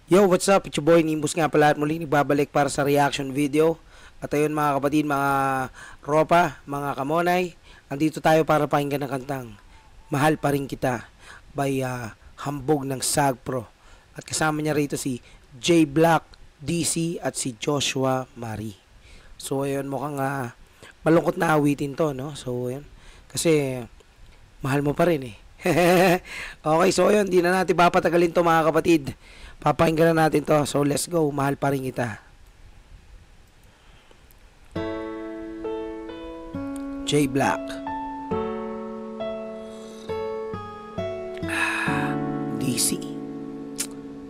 Yo, what's up? It's your boy Nimbus nga pala at muli nagbabalik para sa reaction video. At ayun mga kapatid, mga ropa, mga kamonay, andito tayo para pakinggan ng kantang Mahal Pa Rin Kita by Hambog ng Sagpro. At kasama niya rito si J Black, DC at si Joshua Mari. So ayun, mukhang malungkot na awitin to, no? So ayun, kasi mahal mo pa rin eh. Okay, so ayun, di na natin papatagalin to mga kapatid. Papakinggan na natin to. So let's go. Mahal Pa Rin Kita. J Black. DC.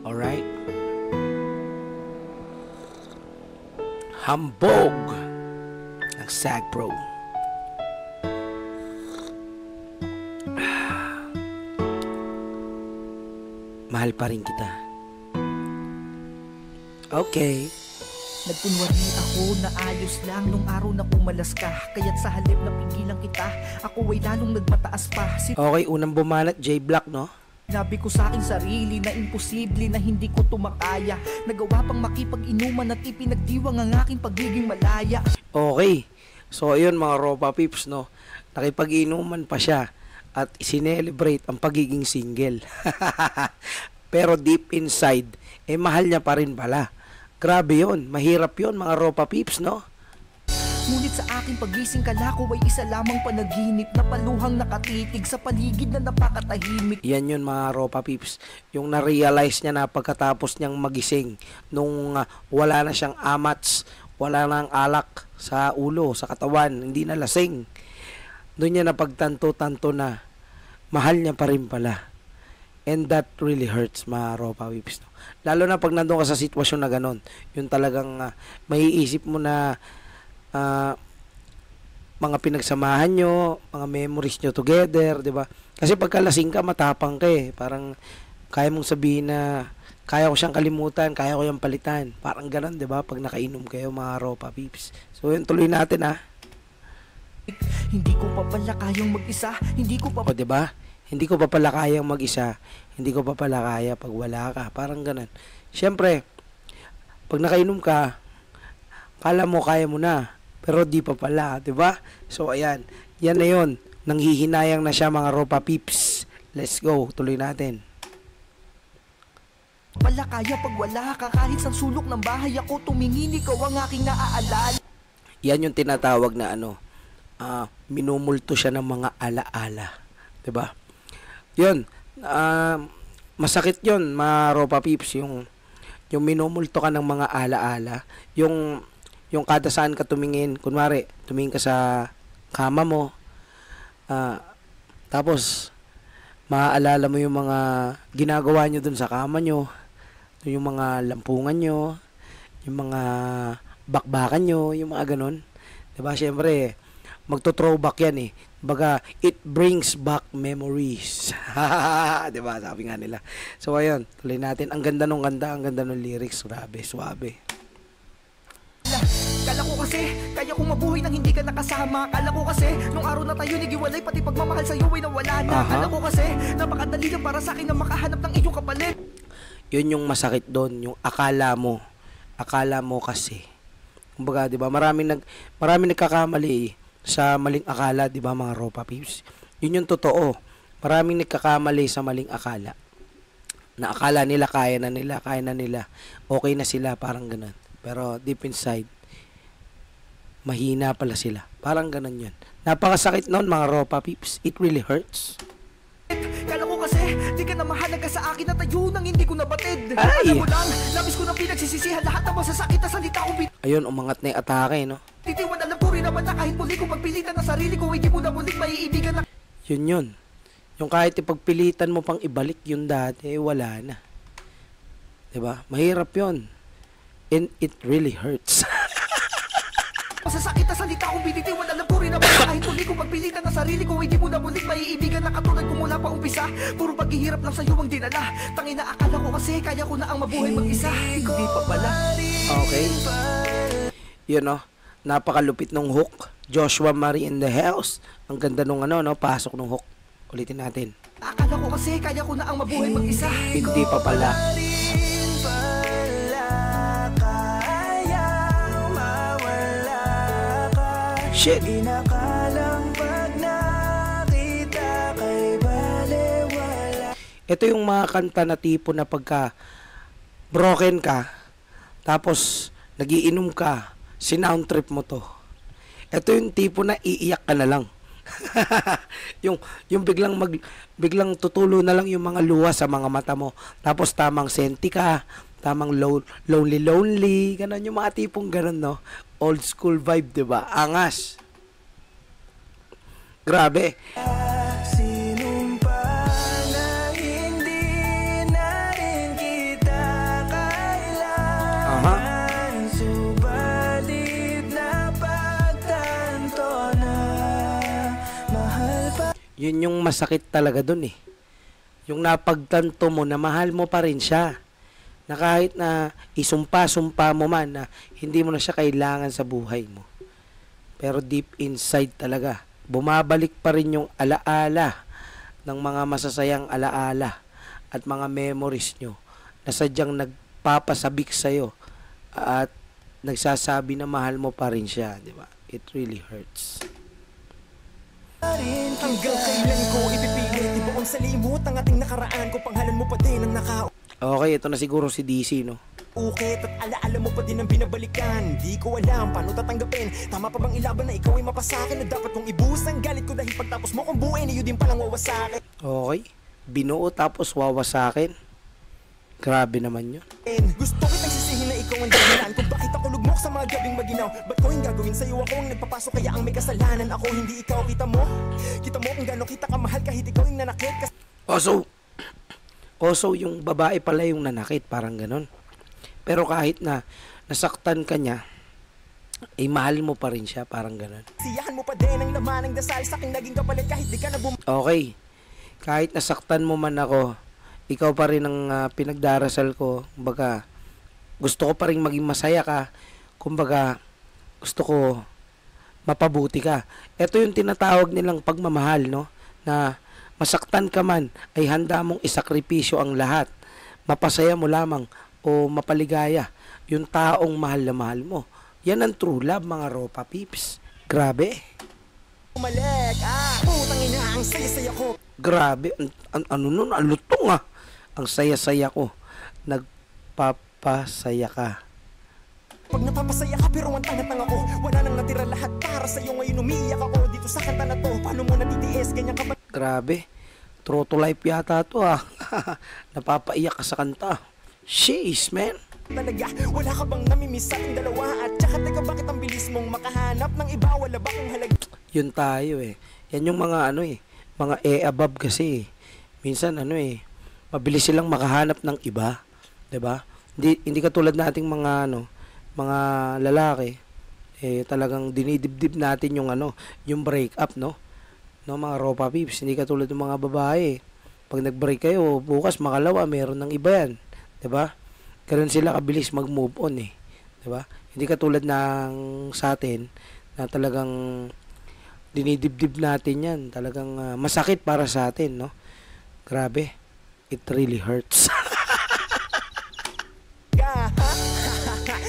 Alright. Hambog ng Sagpro. Mahal pa rin kita. Okay. Nagkunwari ako na ayos lang nung araw na pumalas ka. Kaya't sa halip na pigilan kita, ako ay lalong nagmataas pa. Okay, unang bumanat, J Black, no? Sinabi ko sa aking sarili na imposible na hindi ko tumakaya. Nagawa pang makipag-inuman at ipinagdiwang ang aking pagiging malaya. Okay. So, ayun mga ropa pips, no? Nakipag-inuman pa siya at sinelebrate ang pagiging single. Pero deep inside, mahal niya pa rin pala. Grabe yun, mahirap yun mga ropa pips, no? Ngunit sa aking pagising kala ko ay isa lamang panaginip na paluhang nakatitig sa paligid na napakatahimik. Yan yun mga ropa pips, yung na-realize niya na pagkatapos niyang magising nung wala na siyang amats, wala nang alak sa ulo, sa katawan, hindi na lasing. Doon niya napagtanto-tanto na mahal niya pa rin pala. And that really hurts mga ropa pips, no? Lalo na pag nandun ka sa sitwasyon na ganon, yung talagang maiisip mo na mga pinagsamahan nyo, mga memories nyo together, di ba? Kasi pagka lasing ka, matapang ka eh. Parang kaya mong sabihin na kaya ko siyang kalimutan, kaya ko yung palitan. Parang ganon, di ba? Pag nakainom kayo mga ropa pips. So yun, tuloy natin ha. Hindi ko pa pala kayang mag-isa, hindi ko pa... O di ba? Hindi ko pa pala kayang mag-isa, hindi ko pa pala kaya pag wala ka. Parang ganun. Siyempre, pag nakainom ka, kala mo kaya mo na, pero di pa pala, di ba? So ayan, yan na yun. Nanghihinayang na siya mga ropa pips. Let's go, tuloy natin. Pala kaya pag wala ka, kahit sa sulok ng bahay ako tumingin, ikaw ang aking naaalala. Yan yung tinatawag na minumulto siya ng mga alaala. Di ba? Yun, masakit yun, mga ropa pips, yung minumulto ka ng mga alaala, yung kada saan ka tumingin, kunwari, tumingin ka sa kama mo, tapos, maaalala mo yung mga ginagawa nyo dun sa kama nyo, yung mga lampungan nyo, yung mga bakbakan nyo, yung mga ganun. Diba, syempre, magto-throwback yan eh. Baga, it brings back memories. Diba? Sabi nga nila. So, ayun. Tuloy natin. Ang ganda nung lyrics. Grabe, suabe. Kala ko kasi, kaya kong mabuhay nang hindi ka nakasama. Kala ko kasi, nung araw na tayo nagiwalay, pati pagmamahal sa'yo ay nawala na. Kala ko kasi, napakadali lang para sa'kin na makahanap ng iyong kapalit. Yun yung masakit doon. Yung akala mo. Akala mo kasi. Kumbaga, diba? Maraming nagkakamali sa maling akala, di ba mga ropa pips? Yun yung totoo. Maraming nagkakamali sa maling akala. Na akala nila kaya na nila, okay na sila, parang ganun. Pero deep inside, mahina pala sila. Parang ganun yun. Napakasakit noon mga ropa pips. It really hurts. Kala ko kasi, di ka na mahalaga sa akin at tayo nang hindi ko nabatid. Ay! Alam mo lang, labis ko na pinagsisisihan lahat ng masasakit na salita ko. Ayun, umangat na yung atake, no? Titiwan, alam ko rin naman na kahit muli kong pagpilitan ng sarili ko, hindi mo na muling maiibigan na... Yun. Yung kahit ipagpilitan mo pang ibalik yung dati, wala na. Diba? Mahirap yun. And it really hurts. Masasakit na salita kong binitiwan, alam ko rin naman na kahit muli kong pagpilitan ng sarili ko, hindi mo na muling maiibigan na katulad ko mula pa umpisa. Puro paghihirap lang sa'yo ang dinala. Tangina, akala ko kasi kaya ko na ang mabuhay mag-isa. Hindi pa pala. Okay. Yun, no? Napakalupit nung hook. Joshua Mari in the house. Ang ganda nung pasok nung hook. Ulitin natin. Akala ko kasi kaya ko na ang mabuhay mag-isa. Hindi pa pala. Shit. Inakalang pag nakita kay balewala. Ito yung mga kanta na tipo na pagka broken ka, tapos nagiinom ka, sinound trip mo to. Ito yung tipo na iiyak ka na lang. yung biglang tutulo na lang yung mga luha sa mga mata mo. Tapos tamang senti ka, tamang lonely, ganun yung mga tipong ganun, no? Old school vibe, 'di ba? Angas. Grabe. Sinumpa na hindi na rin kita kailangan. Subalit napagtanto na mahal pa. Yun yung masakit talaga dun eh. Yung napagtanto mo na mahal mo pa rin siya. Na kahit na isumpa-sumpa mo man na hindi mo na siya kailangan sa buhay mo. Pero deep inside talaga, bumabalik pa rin yung alaala ng mga masasayang alaala at mga memories nyo na sadyang nagpapasabik sa'yo at nagsasabi na mahal mo pa rin siya, di ba? It really hurts. Hanggang kailan ko ipipilit ibuong sa limot ang ating nakaraan kung panghalan mo pa din ang Okay, ito na siguro si DC, no? ukit at alaala mo pa din ang binabalikan. Di ko alam paano tatanggapin. Tama pa bang ilaban na ikaw ay mapasakin? Na dapat kong ibus ang galit ko dahil pagtapos mo kong buuin, iyo din palang wawasakin. Okay, binuo tapos wawasakin. Grabe naman yun. Gusto kitang sisihin na ikaw ang dahilan kung bakit ako lugmok sa mga gabing maginaw. Ba't ko yung gagawin sa'yo ako ang nagpapasok kaya ang may kasalanan? Ako hindi ikaw, kita mo kung gano'n kita kamahal kahit ikaw yung nanakit. Also, yung babae pala yung nanakit, parang ganon. Pero kahit na nasaktan ka niya, ay mahal mo pa rin siya, parang ganon. Siyahan mo pa din ang laman ng dasal sa aking naging kapalit kahit di ka na Okay, kahit nasaktan mo man ako, ikaw pa rin ang pinagdarasal ko. Kumbaga, gusto ko pa rin maging masaya ka. Kumbaga, gusto ko mapabuti ka. Ito yung tinatawag nilang pagmamahal, no? Na masaktan ka man, ay handa mong isakripisyo ang lahat. Mapasaya mo lamang o mapaligaya yung taong mahal na mahal mo. Yan ang true love, mga Ropa Peeps. Grabe. Umalik, putang ina, ang saya-saya ko. Grabe, ano nun, alutong ang saya-saya ko. Nagpapasaya ka. Pag napapasaya ka pero ang tanga-tanga ko, wala nang natira lahat para sa'yo ngayon umiiyak ako dito sa kanta na to. Paano mo natitiis, ganyan ka ba? Grabe, true to life yata to Napapaiyak ka sa kanta. Sheesh, man. Talaga, wala ka bang namimiss sa ating dalawa? At tsaka teka, bakit ang bilis mong makahanap ng iba? Wala ba kung halag? Yun tayo Yan yung mga mga above kasi. Minsan mabilis silang makahanap ng iba, 'di ba? Hindi katulad nating mga mga lalaki talagang dinidibdib natin yung yung break up, no mga Ropa Peeps. Hindi katulad ng mga babae. Pag nag-break kayo, bukas makalawa meron ng iba yan, 'di ba? Ganoon sila kabilis mag-move on 'di ba? Hindi katulad ng sa atin na talagang dinidibdib natin yan. Talagang masakit para sa atin, no? Grabe. It really hurts.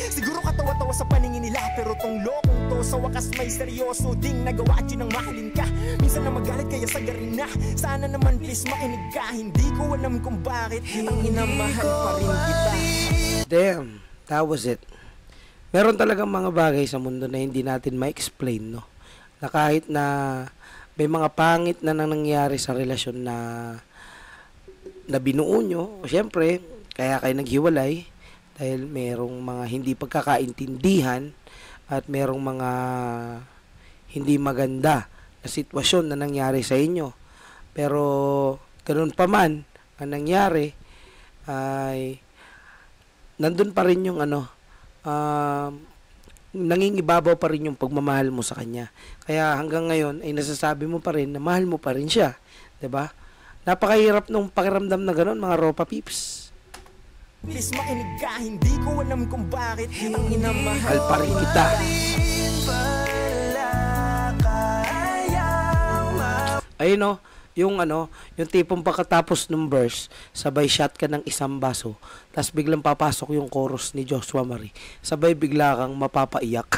Siguro katawa-tawa sa paningin nila, pero tong lokong to sa wakas may seryoso ding nagawa at yun ang mahalin ka. Minsan na magalit kaya sagarin na. Sana naman please makinig ka. Hindi ko alam kung bakit ang inamahal pa rin kita. Damn, that was it. Meron talagang mga bagay sa mundo na hindi natin ma-explain, no? Na kahit na may mga pangit na nangyari sa relasyon na binuo nyo, syempre, kaya kayo naghiwalay dahil merong mga hindi pagkakaintindihan at merong mga hindi maganda na sitwasyon na nangyari sa inyo. Pero ganun pa man ang nangyari ay nandun pa rin yung nangingibabaw pa rin yung pagmamahal mo sa kanya. Kaya hanggang ngayon ay nasasabi mo pa rin na mahal mo pa rin siya, 'di ba? Napakahirap nung pakiramdam na gano'n, mga Ropa Peeps. Please makinig ka, hindi ko alam kung bakit ang inamahal pa rin kita. Ayun yung tipong pagkatapos ng verse, sabay shot ka ng isang baso, tapos biglang papasok yung chorus ni Joshua Marie. Sabay bigla kang mapapaiyak.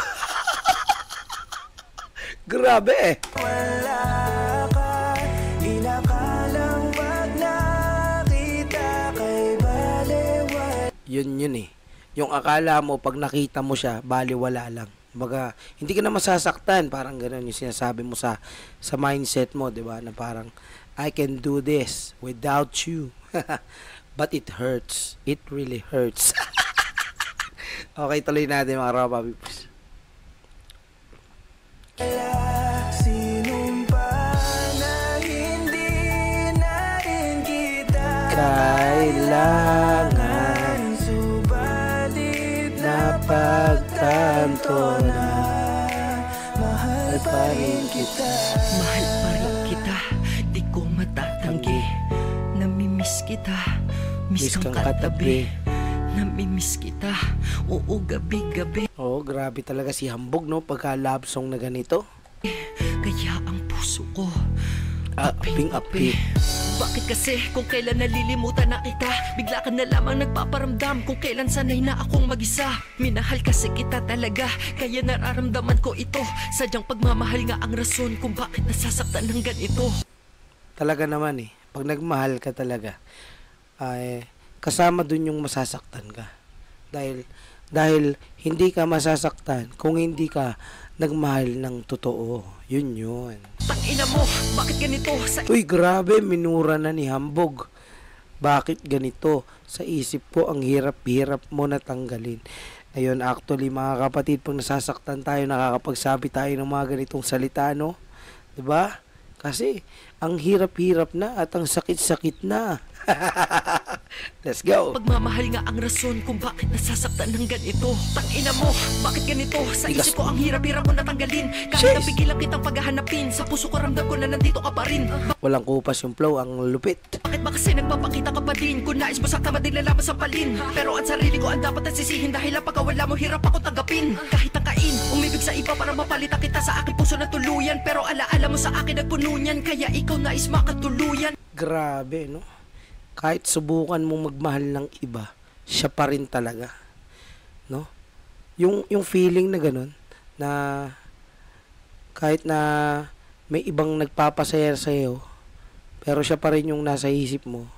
Grabe eh. Wala ka, inakalang pag nakita kay baliwala. Yun eh. Yung akala mo pag nakita mo siya, baliwala lang. Baga, hindi ka na masasaktan. Parang gano'n yung sinasabi mo sa mindset mo, di ba? Na parang, I can do this without you. But it hurts. It really hurts. Okay, tuloy natin mga Ropa Pips. Sinumpa na hindi na rin kita Kailangan subalit na pagtanto na mahal pa rin kita. Mahal pa rin kita, di ko matatanggi. Namimiss kita, miss kang katabi. Namimiss kita, oo gabi-gabi. Oh, grabe talaga si Hambog, no? Pagka love song na ganito. Kaya ang puso ko Aping-api. Bakit kasi kung kailan nalilimutan na kita, bigla ka na lamang nagpaparamdam kung kailan sanay na akong mag-isa. Minahal kasi kita talaga, kaya nararamdaman ko ito. Sadyang pagmamahal nga ang rason kung bakit nasasaktan ng ganito. Talaga naman eh. Pag nagmahal ka talaga, ay kasama dun yung masasaktan ka. Dahil hindi ka masasaktan kung hindi ka nagmahal ng totoo. Yun. Tangina mo, bakit ganito? Uy, grabe, minura na ni Hambog. Bakit ganito? Sa isip ko, ang hirap-hirap mo na tanggalin. Ayun, actually, mga kapatid, pag nasasaktan tayo, nakakapagsabi tayo ng mga ganitong salita, no? Diba? Kasi, ang hirap-hirap na at ang sakit-sakit na. Let's go. Pagmamahal nga ang rason kung bakit nasasaktan ng ganito. Tangina mo, bakit ganito? Sa isip ko ang hirap-hirap mo natanggalin. Kahit napigilan kitang paghahanapin, sa puso ko ramdam ko na nandito ka pa rin. Walang kupas yung flow, ang lupit. Bakit ba kasi nagpapakita ka pa din? Kung nais mo sakta madilalaman sa palin. Pero ang sarili ko ang dapat at sisihin, dahil ang pagkawala mo hirap ako tanggapin. Kahit ang kain, umibig sa iba para mapalitan kita sa aking puso na tuluyan. Pero alaala mo sa akin nagpuno niyan, kaya ikaw nais makatuluyan. Grabe, no? Kahit subukan mong magmahal ng iba, siya pa rin talaga. No? Yung feeling na ganun, na kahit na may ibang nagpapasaya sa'yo, pero siya pa rin yung nasa isip mo,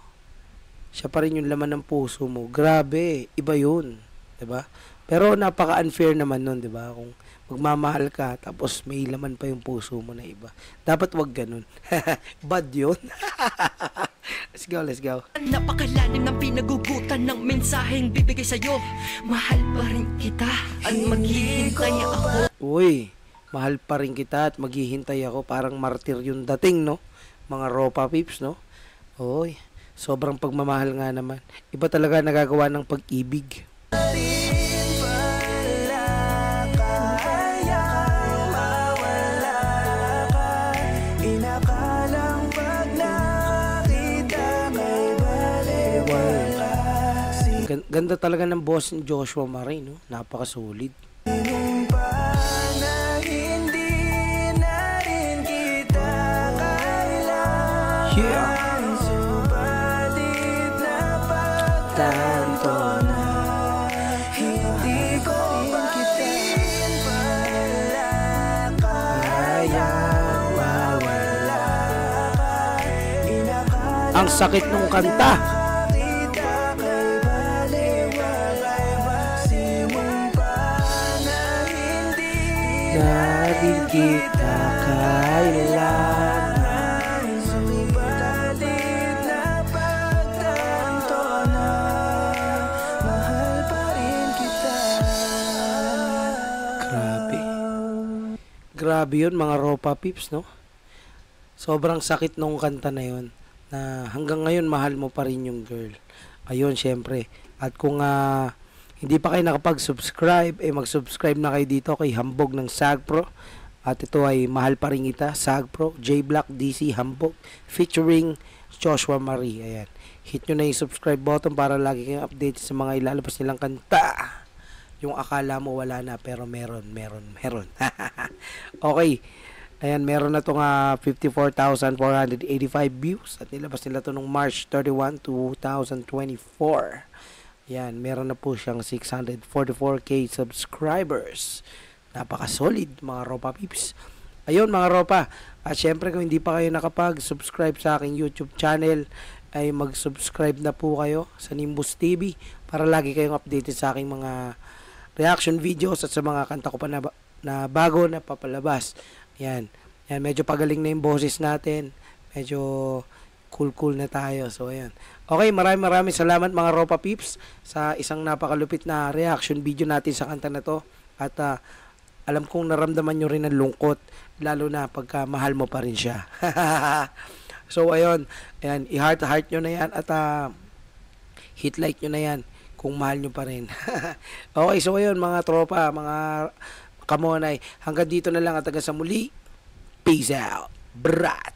siya pa rin yung laman ng puso mo. Grabe, iba yun. 'Di ba? Pero napaka-unfair naman nun, 'di ba? Kung magmamahal ka, tapos may laman pa yung puso mo na iba. Dapat wag ganun. Bad yun. Let's go. Napakalalim ng pinagugutan ng mensaheng bibigay sa'yo. Mahal pa rin kita at maghihintay ako. Uy, mahal pa rin kita at maghihintay ako. Parang martir yung dating, no? Mga Ropa Pips, no? Uy, sobrang pagmamahal nga naman. Iba talaga nagagawa ng pag-ibig. Ganda talaga ng boss ni Joshua Marie, no? Napaka-solid. Yeah. Tanto na hindi ko kaya mawala. Ang sakit nung kanta. Na rin kita kailangan, subalit na pagtanto na mahal pa rin kita. Grabe yun mga Ropa Pips, no? Sobrang sakit nung kanta na yun, na hanggang ngayon mahal mo pa rin yung girl. Ayun, syempre. At kung hindi pa kayo nakapag-subscribe, mag-subscribe na kayo dito kay Hambog ng Sagpro. At ito ay Mahal Pa Rin Kita, Sagpro, J Black, DC, Hambog, featuring Joshua Marie. Ayan. Hit nyo na yung subscribe button para lagi kayong update sa mga ilalabas nilang kanta. Yung akala mo wala na, pero meron. Okay. Ayan, meron na itong 54,485 views. At nilabas nila ito nung March 31, 2024. Yan, meron na po siyang 644k subscribers. Napaka-solid mga Ropa Pips. Ayun mga ropa. At syempre kung hindi pa kayo nakapag-subscribe sa aking YouTube channel, ay mag-subscribe na po kayo sa Nimbus TV para lagi kayong updated sa aking mga reaction videos at sa mga kanta ko pa na bago na papalabas. Yan. Yan, medyo pagaling na yung boses natin. Medyo cool na tayo. So, ayan. Okay, maraming salamat mga Ropa Peeps sa isang napakalupit na reaction video natin sa kanta na to. At alam kong naramdaman nyo rin ang lungkot, lalo na pagka mahal mo pa rin siya. So, ayun. Ayan, i-heart nyo na yan at hit like nyo na yan kung mahal nyo pa rin. Okay, so ayun mga tropa, mga kamonay. Hanggang dito na lang at hanggang sa muli. Peace out. Brat.